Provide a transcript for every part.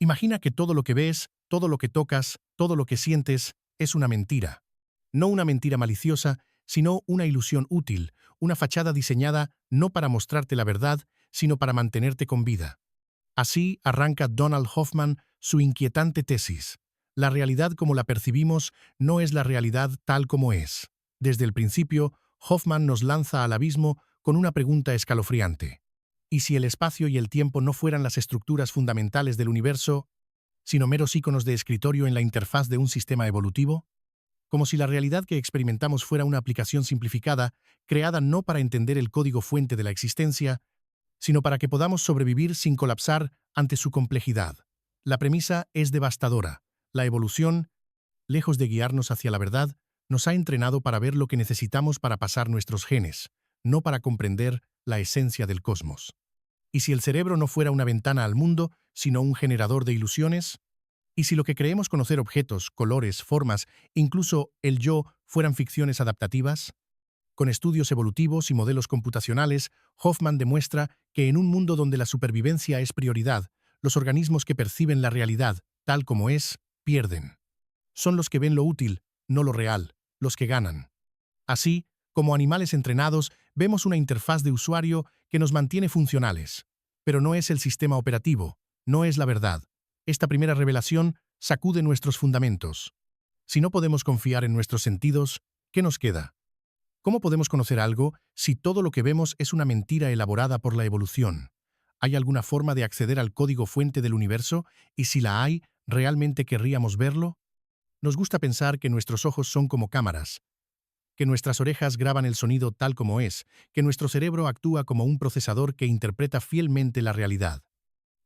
Imagina que todo lo que ves, todo lo que tocas, todo lo que sientes es una mentira. No una mentira maliciosa, sino una ilusión útil, una fachada diseñada no para mostrarte la verdad, sino para mantenerte con vida. Así arranca Donald Hoffman su inquietante tesis. La realidad como la percibimos no es la realidad tal como es. Desde el principio, Hoffman nos lanza al abismo con una pregunta escalofriante. ¿Y si el espacio y el tiempo no fueran las estructuras fundamentales del universo, sino meros íconos de escritorio en la interfaz de un sistema evolutivo? Como si la realidad que experimentamos fuera una aplicación simplificada, creada no para entender el código fuente de la existencia, sino para que podamos sobrevivir sin colapsar ante su complejidad. La premisa es devastadora. La evolución, lejos de guiarnos hacia la verdad, nos ha entrenado para ver lo que necesitamos para pasar nuestros genes, no para comprender la esencia del cosmos. ¿Y si el cerebro no fuera una ventana al mundo, sino un generador de ilusiones? ¿Y si lo que creemos conocer objetos, colores, formas, incluso el yo, fueran ficciones adaptativas? Con estudios evolutivos y modelos computacionales, Hoffman demuestra que en un mundo donde la supervivencia es prioridad, los organismos que perciben la realidad, tal como es, pierden. Son los que ven lo útil, no lo real, los que ganan. Así, como animales entrenados, vemos una interfaz de usuario que nos mantiene funcionales. Pero no es el sistema operativo, no es la verdad. Esta primera revelación sacude nuestros fundamentos. Si no podemos confiar en nuestros sentidos, ¿qué nos queda? ¿Cómo podemos conocer algo si todo lo que vemos es una mentira elaborada por la evolución? ¿Hay alguna forma de acceder al código fuente del universo? Y si la hay, ¿realmente querríamos verlo? Nos gusta pensar que nuestros ojos son como cámaras, que nuestras orejas graban el sonido tal como es, que nuestro cerebro actúa como un procesador que interpreta fielmente la realidad.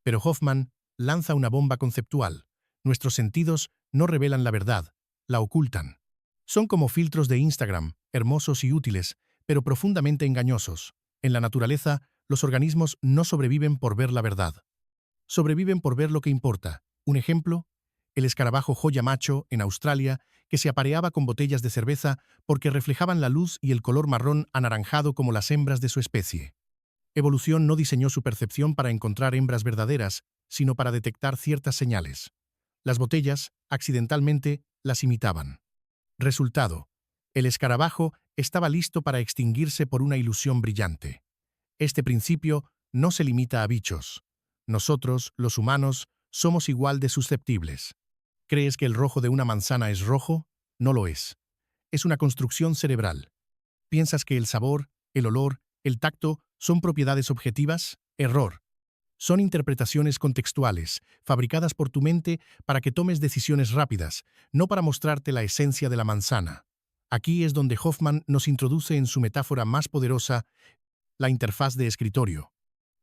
Pero Hoffman lanza una bomba conceptual. Nuestros sentidos no revelan la verdad, la ocultan. Son como filtros de Instagram, hermosos y útiles, pero profundamente engañosos. En la naturaleza, los organismos no sobreviven por ver la verdad. Sobreviven por ver lo que importa. Un ejemplo, el escarabajo joya macho, en Australia, que se apareaba con botellas de cerveza porque reflejaban la luz y el color marrón anaranjado como las hembras de su especie. Evolución no diseñó su percepción para encontrar hembras verdaderas, sino para detectar ciertas señales. Las botellas, accidentalmente, las imitaban. Resultado: el escarabajo estaba listo para extinguirse por una ilusión brillante. Este principio no se limita a bichos. Nosotros, los humanos, somos igual de susceptibles. ¿Crees que el rojo de una manzana es rojo? No lo es. Es una construcción cerebral. ¿Piensas que el sabor, el olor, el tacto son propiedades objetivas? Error. Son interpretaciones contextuales, fabricadas por tu mente para que tomes decisiones rápidas, no para mostrarte la esencia de la manzana. Aquí es donde Hoffman nos introduce en su metáfora más poderosa, la interfaz de escritorio.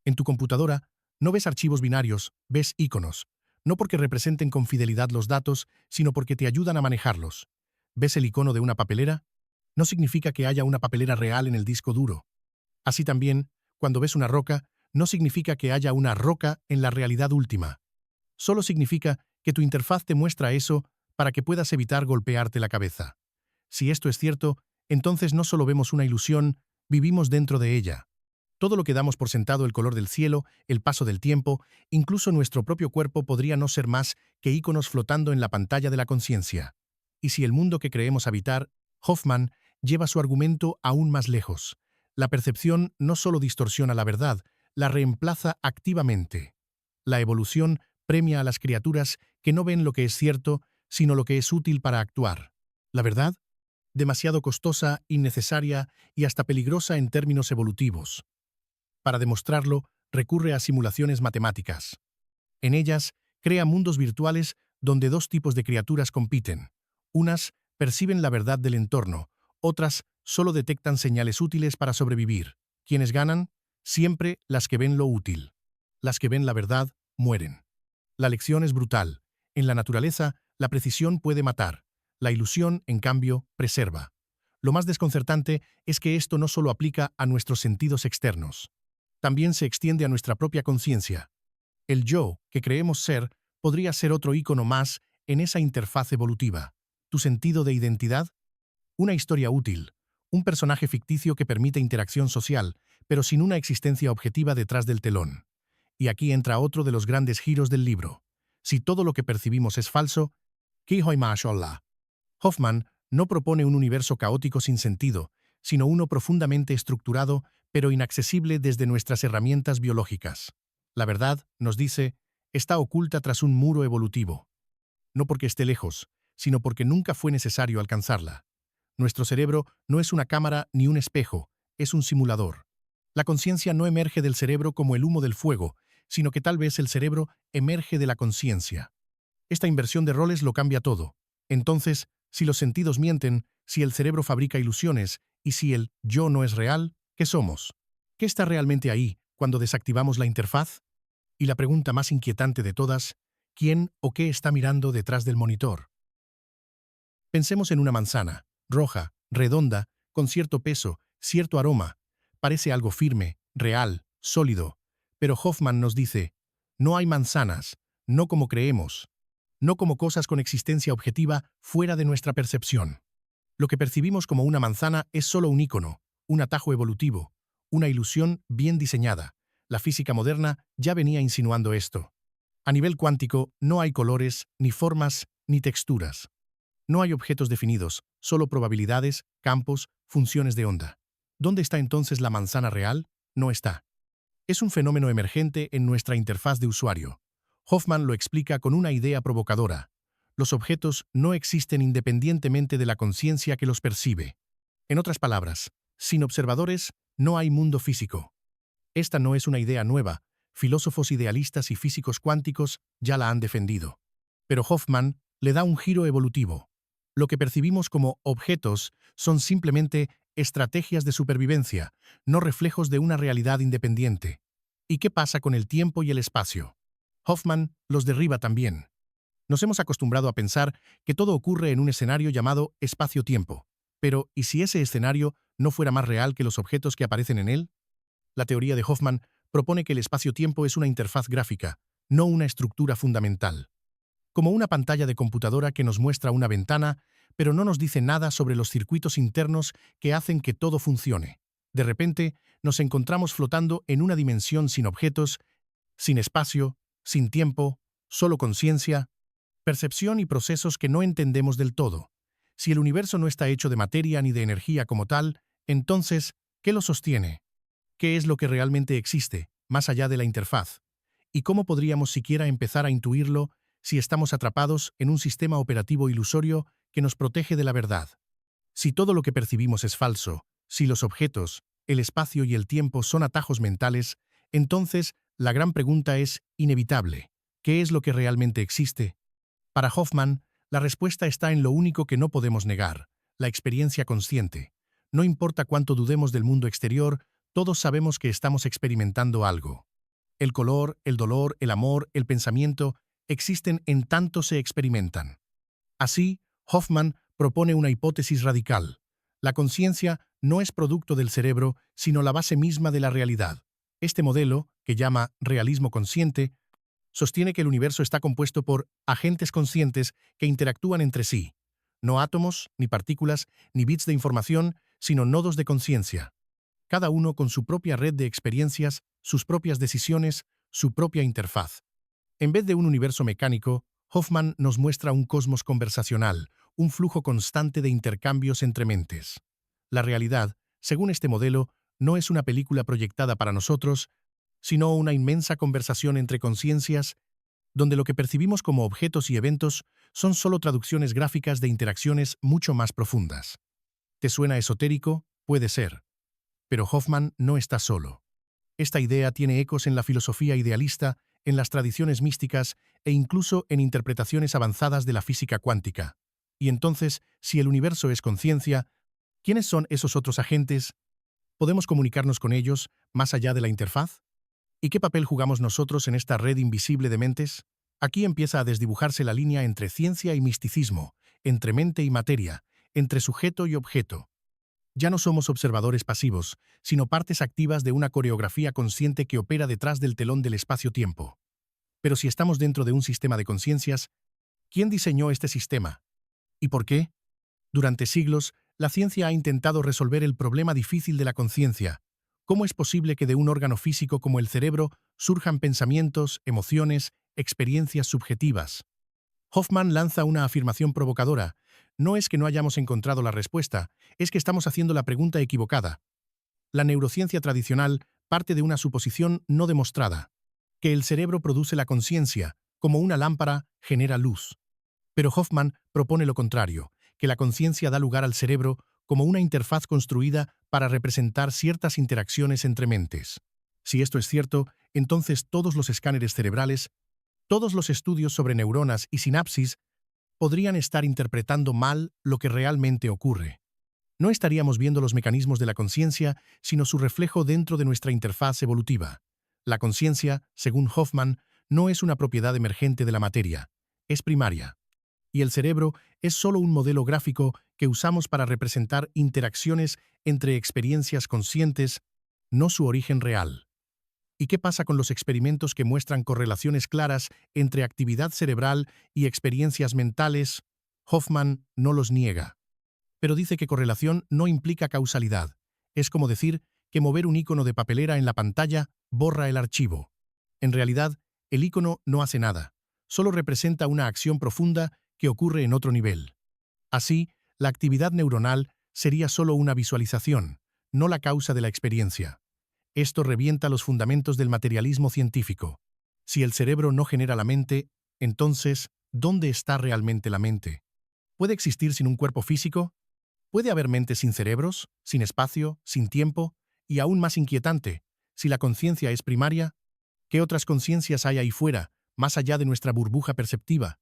En tu computadora, no ves archivos binarios, ves íconos, no porque representen con fidelidad los datos, sino porque te ayudan a manejarlos. ¿Ves el icono de una papelera? No significa que haya una papelera real en el disco duro. Así también, cuando ves una roca, no significa que haya una roca en la realidad última. Solo significa que tu interfaz te muestra eso para que puedas evitar golpearte la cabeza. Si esto es cierto, entonces no solo vemos una ilusión, vivimos dentro de ella. Todo lo que damos por sentado, el color del cielo, el paso del tiempo, incluso nuestro propio cuerpo podría no ser más que íconos flotando en la pantalla de la conciencia. Y si el mundo que creemos habitar, Hoffman lleva su argumento aún más lejos. La percepción no solo distorsiona la verdad, la reemplaza activamente. La evolución premia a las criaturas que no ven lo que es cierto, sino lo que es útil para actuar. La verdad, demasiado costosa, innecesaria y hasta peligrosa en términos evolutivos. Para demostrarlo, recurre a simulaciones matemáticas. En ellas, crea mundos virtuales donde dos tipos de criaturas compiten. Unas perciben la verdad del entorno, otras solo detectan señales útiles para sobrevivir. ¿Quiénes ganan? Siempre las que ven lo útil. Las que ven la verdad, mueren. La lección es brutal. En la naturaleza, la precisión puede matar. La ilusión, en cambio, preserva. Lo más desconcertante es que esto no solo aplica a nuestros sentidos externos. También se extiende a nuestra propia conciencia. El yo, que creemos ser, podría ser otro ícono más en esa interfaz evolutiva. ¿Tu sentido de identidad? Una historia útil. Un personaje ficticio que permite interacción social, pero sin una existencia objetiva detrás del telón. Y aquí entra otro de los grandes giros del libro. Si todo lo que percibimos es falso, ¿qué hoy mashallah? Hoffman no propone un universo caótico sin sentido, sino uno profundamente estructurado, pero inaccesible desde nuestras herramientas biológicas. La verdad, nos dice, está oculta tras un muro evolutivo. No porque esté lejos, sino porque nunca fue necesario alcanzarla. Nuestro cerebro no es una cámara ni un espejo, es un simulador. La conciencia no emerge del cerebro como el humo del fuego, sino que tal vez el cerebro emerge de la conciencia. Esta inversión de roles lo cambia todo. Entonces, si los sentidos mienten, si el cerebro fabrica ilusiones y si el yo no es real, ¿qué somos? ¿Qué está realmente ahí cuando desactivamos la interfaz? Y la pregunta más inquietante de todas, ¿quién o qué está mirando detrás del monitor? Pensemos en una manzana, roja, redonda, con cierto peso, cierto aroma. Parece algo firme, real, sólido. Pero Hoffman nos dice, no hay manzanas, no como creemos, no como cosas con existencia objetiva fuera de nuestra percepción. Lo que percibimos como una manzana es solo un ícono, un atajo evolutivo, una ilusión bien diseñada. La física moderna ya venía insinuando esto. A nivel cuántico no hay colores, ni formas, ni texturas. No hay objetos definidos, solo probabilidades, campos, funciones de onda. ¿Dónde está entonces la manzana real? No está. Es un fenómeno emergente en nuestra interfaz de usuario. Hoffman lo explica con una idea provocadora. Los objetos no existen independientemente de la conciencia que los percibe. En otras palabras, sin observadores, no hay mundo físico. Esta no es una idea nueva. Filósofos idealistas y físicos cuánticos ya la han defendido. Pero Hoffman le da un giro evolutivo. Lo que percibimos como objetos son simplemente estrategias de supervivencia, no reflejos de una realidad independiente. ¿Y qué pasa con el tiempo y el espacio? Hoffman los derriba también. Nos hemos acostumbrado a pensar que todo ocurre en un escenario llamado espacio-tiempo. Pero, ¿y si ese escenario no fuera más real que los objetos que aparecen en él? La teoría de Hoffman propone que el espacio-tiempo es una interfaz gráfica, no una estructura fundamental. Como una pantalla de computadora que nos muestra una ventana, pero no nos dice nada sobre los circuitos internos que hacen que todo funcione. De repente, nos encontramos flotando en una dimensión sin objetos, sin espacio, sin tiempo, solo conciencia, percepción y procesos que no entendemos del todo. Si el universo no está hecho de materia ni de energía como tal, entonces, ¿qué lo sostiene? ¿Qué es lo que realmente existe, más allá de la interfaz? ¿Y cómo podríamos siquiera empezar a intuirlo si estamos atrapados en un sistema operativo ilusorio que nos protege de la verdad? Si todo lo que percibimos es falso, si los objetos, el espacio y el tiempo son atajos mentales, entonces la gran pregunta es inevitable. ¿Qué es lo que realmente existe? Para Hoffman, la respuesta está en lo único que no podemos negar, la experiencia consciente. No importa cuánto dudemos del mundo exterior, todos sabemos que estamos experimentando algo. El color, el dolor, el amor, el pensamiento existen en tanto se experimentan. Así, Hoffman propone una hipótesis radical. La conciencia no es producto del cerebro, sino la base misma de la realidad. Este modelo, que llama realismo consciente, sostiene que el universo está compuesto por agentes conscientes que interactúan entre sí. No átomos, ni partículas, ni bits de información, sino nodos de conciencia. Cada uno con su propia red de experiencias, sus propias decisiones, su propia interfaz. En vez de un universo mecánico, Hoffman nos muestra un cosmos conversacional, un flujo constante de intercambios entre mentes. La realidad, según este modelo, no es una película proyectada para nosotros, sino una inmensa conversación entre conciencias, donde lo que percibimos como objetos y eventos son solo traducciones gráficas de interacciones mucho más profundas. ¿Te suena esotérico? Puede ser. Pero Hoffman no está solo. Esta idea tiene ecos en la filosofía idealista, en las tradiciones místicas e incluso en interpretaciones avanzadas de la física cuántica. Y entonces, si el universo es conciencia, ¿quiénes son esos otros agentes? ¿Podemos comunicarnos con ellos más allá de la interfaz? ¿Y qué papel jugamos nosotros en esta red invisible de mentes? Aquí empieza a desdibujarse la línea entre ciencia y misticismo, entre mente y materia, entre sujeto y objeto. Ya no somos observadores pasivos, sino partes activas de una coreografía consciente que opera detrás del telón del espacio-tiempo. Pero si estamos dentro de un sistema de conciencias, ¿quién diseñó este sistema? ¿Y por qué? Durante siglos, la ciencia ha intentado resolver el problema difícil de la conciencia. ¿Cómo es posible que de un órgano físico como el cerebro surjan pensamientos, emociones, experiencias subjetivas. Hoffman lanza una afirmación provocadora. No es que no hayamos encontrado la respuesta, es que estamos haciendo la pregunta equivocada. La neurociencia tradicional parte de una suposición no demostrada, que el cerebro produce la conciencia, como una lámpara genera luz. Pero Hoffman propone lo contrario, que la conciencia da lugar al cerebro como una interfaz construida para representar ciertas interacciones entre mentes. Si esto es cierto, entonces todos los escáneres cerebrales, todos los estudios sobre neuronas y sinapsis podrían estar interpretando mal lo que realmente ocurre. No estaríamos viendo los mecanismos de la conciencia, sino su reflejo dentro de nuestra interfaz evolutiva. La conciencia, según Hoffman, no es una propiedad emergente de la materia, es primaria. Y el cerebro es solo un modelo gráfico que usamos para representar interacciones entre experiencias conscientes, no su origen real. ¿Y qué pasa con los experimentos que muestran correlaciones claras entre actividad cerebral y experiencias mentales? Hoffman no los niega, pero dice que correlación no implica causalidad. Es como decir que mover un icono de papelera en la pantalla borra el archivo. En realidad, el icono no hace nada, solo representa una acción profunda que ocurre en otro nivel. Así, la actividad neuronal sería solo una visualización, no la causa de la experiencia. Esto revienta los fundamentos del materialismo científico. Si el cerebro no genera la mente, entonces, ¿dónde está realmente la mente? ¿Puede existir sin un cuerpo físico? ¿Puede haber mentes sin cerebros, sin espacio, sin tiempo? Y aún más inquietante, si la conciencia es primaria, ¿qué otras conciencias hay ahí fuera, más allá de nuestra burbuja perceptiva?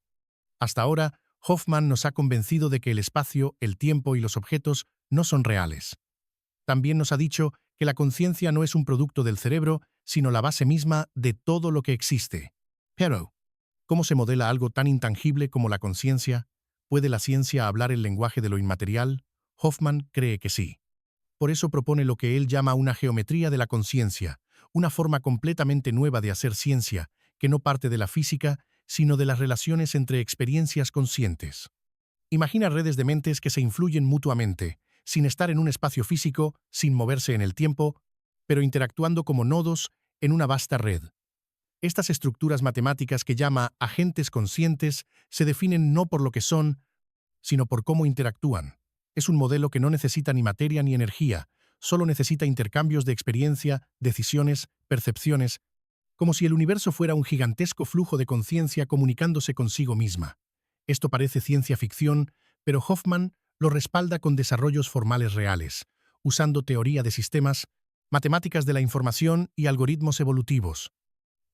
Hasta ahora, Hoffman nos ha convencido de que el espacio, el tiempo y los objetos no son reales. También nos ha dicho que la conciencia no es un producto del cerebro, sino la base misma de todo lo que existe. Pero, ¿cómo se modela algo tan intangible como la conciencia? ¿Puede la ciencia hablar el lenguaje de lo inmaterial? Hoffman cree que sí. Por eso propone lo que él llama una geometría de la conciencia, una forma completamente nueva de hacer ciencia, que no parte de la física, sino de las relaciones entre experiencias conscientes. Imagina redes de mentes que se influyen mutuamente, sin estar en un espacio físico, sin moverse en el tiempo, pero interactuando como nodos en una vasta red. Estas estructuras matemáticas que llama agentes conscientes se definen no por lo que son, sino por cómo interactúan. Es un modelo que no necesita ni materia ni energía, solo necesita intercambios de experiencia, decisiones, percepciones, como si el universo fuera un gigantesco flujo de conciencia comunicándose consigo misma. Esto parece ciencia ficción, pero Hoffman lo respalda con desarrollos formales reales, usando teoría de sistemas, matemáticas de la información y algoritmos evolutivos.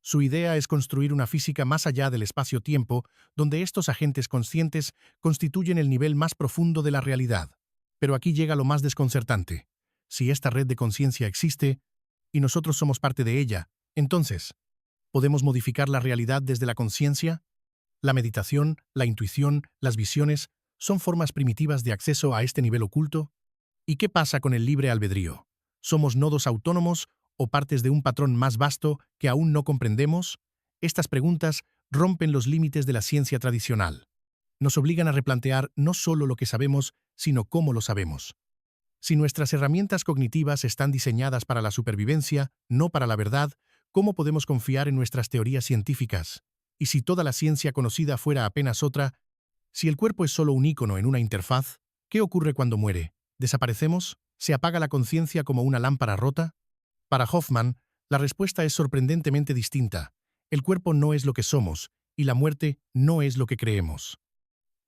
Su idea es construir una física más allá del espacio-tiempo, donde estos agentes conscientes constituyen el nivel más profundo de la realidad. Pero aquí llega lo más desconcertante. Si esta red de conciencia existe, y nosotros somos parte de ella, entonces, ¿podemos modificar la realidad desde la conciencia? La meditación, la intuición, las visiones, ¿son formas primitivas de acceso a este nivel oculto? ¿Y qué pasa con el libre albedrío? ¿Somos nodos autónomos o partes de un patrón más vasto que aún no comprendemos? Estas preguntas rompen los límites de la ciencia tradicional. Nos obligan a replantear no solo lo que sabemos, sino cómo lo sabemos. Si nuestras herramientas cognitivas están diseñadas para la supervivencia, no para la verdad, ¿cómo podemos confiar en nuestras teorías científicas? Y si toda la ciencia conocida fuera apenas otra, si el cuerpo es solo un ícono en una interfaz, ¿qué ocurre cuando muere? ¿Desaparecemos? ¿Se apaga la conciencia como una lámpara rota? Para Hoffman, la respuesta es sorprendentemente distinta. El cuerpo no es lo que somos, y la muerte no es lo que creemos.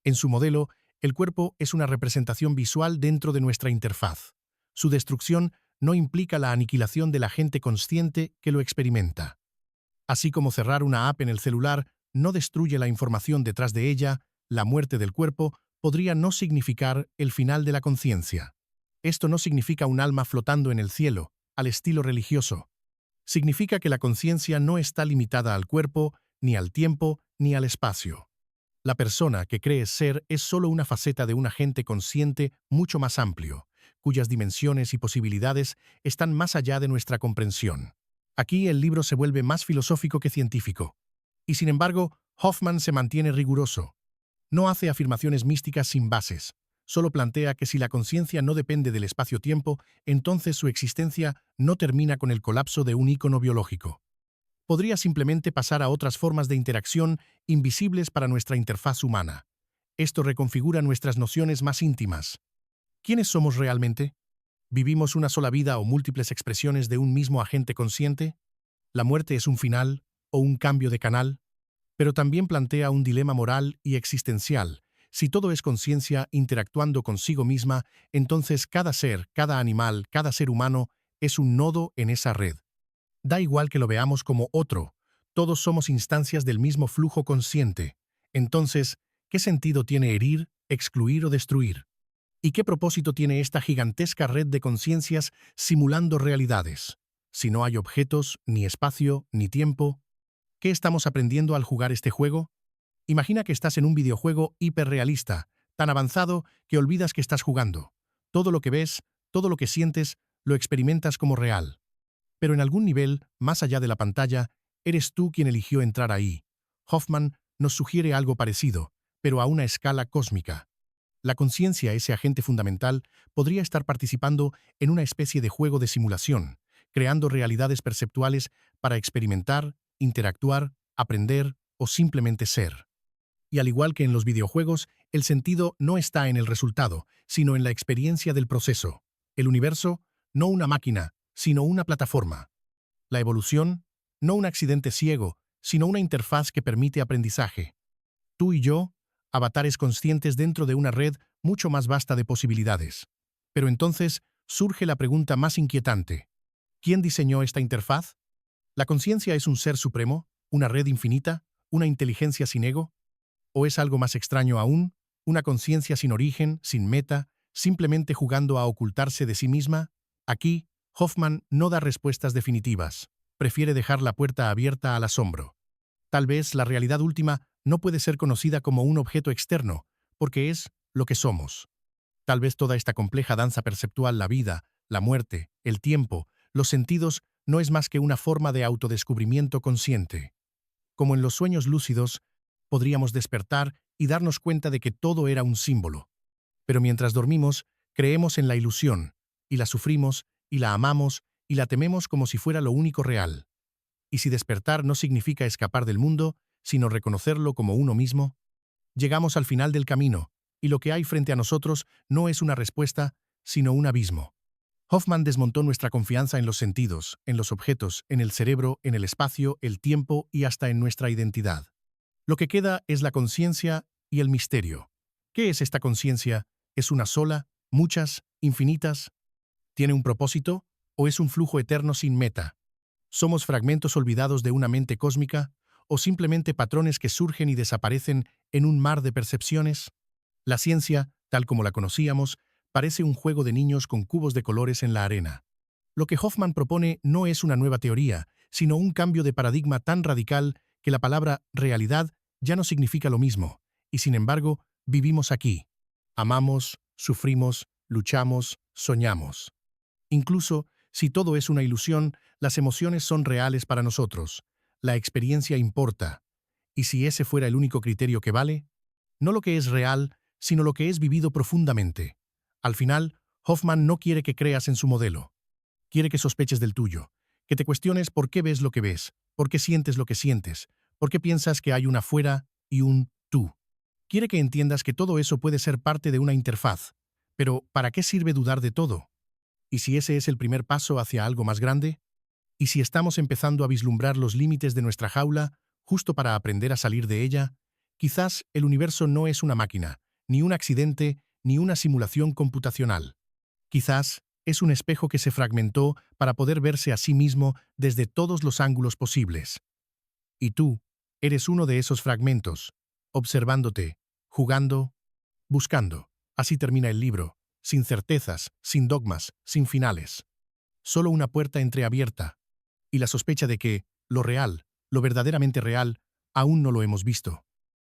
En su modelo, el cuerpo es una representación visual dentro de nuestra interfaz. Su destrucción no implica la aniquilación del agente consciente que lo experimenta. Así como cerrar una app en el celular no destruye la información detrás de ella, la muerte del cuerpo podría no significar el final de la conciencia. Esto no significa un alma flotando en el cielo, al estilo religioso. Significa que la conciencia no está limitada al cuerpo, ni al tiempo, ni al espacio. La persona que cree ser es solo una faceta de un agente consciente mucho más amplio, cuyas dimensiones y posibilidades están más allá de nuestra comprensión. Aquí el libro se vuelve más filosófico que científico. Y sin embargo, Hoffman se mantiene riguroso. No hace afirmaciones místicas sin bases. Solo plantea que si la conciencia no depende del espacio-tiempo, entonces su existencia no termina con el colapso de un ícono biológico. podría simplemente pasar a otras formas de interacción invisibles para nuestra interfaz humana. Esto reconfigura nuestras nociones más íntimas. ¿Quiénes somos realmente? ¿Vivimos una sola vida o múltiples expresiones de un mismo agente consciente? ¿La muerte es un final o un cambio de canal? Pero también plantea un dilema moral y existencial. Si todo es conciencia interactuando consigo misma, entonces cada ser, cada animal, cada ser humano es un nodo en esa red. Da igual que lo veamos como otro, todos somos instancias del mismo flujo consciente. Entonces, ¿qué sentido tiene herir, excluir o destruir? ¿Y qué propósito tiene esta gigantesca red de conciencias simulando realidades? Si no hay objetos, ni espacio, ni tiempo, ¿qué estamos aprendiendo al jugar este juego? Imagina que estás en un videojuego hiperrealista, tan avanzado que olvidas que estás jugando. Todo lo que ves, todo lo que sientes, lo experimentas como real. Pero en algún nivel, más allá de la pantalla, eres tú quien eligió entrar ahí. Hoffman nos sugiere algo parecido, pero a una escala cósmica. La conciencia, ese agente fundamental, podría estar participando en una especie de juego de simulación, creando realidades perceptuales para experimentar, interactuar, aprender o simplemente ser. Y al igual que en los videojuegos, el sentido no está en el resultado, sino en la experiencia del proceso. El universo, no una máquina, sino una plataforma. La evolución, no un accidente ciego, sino una interfaz que permite aprendizaje. Tú y yo, avatares conscientes dentro de una red mucho más vasta de posibilidades. Pero entonces surge la pregunta más inquietante. ¿Quién diseñó esta interfaz? ¿La conciencia es un ser supremo, una red infinita, una inteligencia sin ego? ¿O es algo más extraño aún, una conciencia sin origen, sin meta, simplemente jugando a ocultarse de sí misma? Aquí, Hoffman no da respuestas definitivas. Prefiere dejar la puerta abierta al asombro. Tal vez la realidad última no puede ser conocida como un objeto externo, porque es lo que somos. Tal vez toda esta compleja danza perceptual, la vida, la muerte, el tiempo, los sentidos, no es más que una forma de autodescubrimiento consciente. Como en los sueños lúcidos, podríamos despertar y darnos cuenta de que todo era un símbolo. Pero mientras dormimos, creemos en la ilusión, y la sufrimos, y la amamos, y la tememos como si fuera lo único real. Y si despertar no significa escapar del mundo, sino reconocerlo como uno mismo, llegamos al final del camino, y lo que hay frente a nosotros no es una respuesta, sino un abismo. Hoffman desmontó nuestra confianza en los sentidos, en los objetos, en el cerebro, en el espacio, el tiempo y hasta en nuestra identidad. Lo que queda es la conciencia y el misterio. ¿Qué es esta conciencia? ¿Es una sola? ¿Muchas? ¿Infinitas? ¿Tiene un propósito? ¿O es un flujo eterno sin meta? ¿Somos fragmentos olvidados de una mente cósmica? ¿O simplemente patrones que surgen y desaparecen en un mar de percepciones? La ciencia, tal como la conocíamos, parece un juego de niños con cubos de colores en la arena. Lo que Hoffman propone no es una nueva teoría, sino un cambio de paradigma tan radical que la palabra realidad ya no significa lo mismo, y sin embargo, vivimos aquí. Amamos, sufrimos, luchamos, soñamos. Incluso, si todo es una ilusión, las emociones son reales para nosotros. La experiencia importa. ¿Y si ese fuera el único criterio que vale? No lo que es real, sino lo que es vivido profundamente. Al final, Hoffman no quiere que creas en su modelo. Quiere que sospeches del tuyo, que te cuestiones por qué ves lo que ves, por qué sientes lo que sientes, por qué piensas que hay un afuera y un tú. Quiere que entiendas que todo eso puede ser parte de una interfaz. Pero, ¿para qué sirve dudar de todo? ¿Y si ese es el primer paso hacia algo más grande? ¿Y si estamos empezando a vislumbrar los límites de nuestra jaula, justo para aprender a salir de ella? Quizás el universo no es una máquina, ni un accidente, ni una simulación computacional. Quizás es un espejo que se fragmentó para poder verse a sí mismo desde todos los ángulos posibles. Y tú, eres uno de esos fragmentos, observándote, jugando, buscando. Así termina el libro, sin certezas, sin dogmas, sin finales. Solo una puerta entreabierta, y la sospecha de que lo real, lo verdaderamente real, aún no lo hemos visto.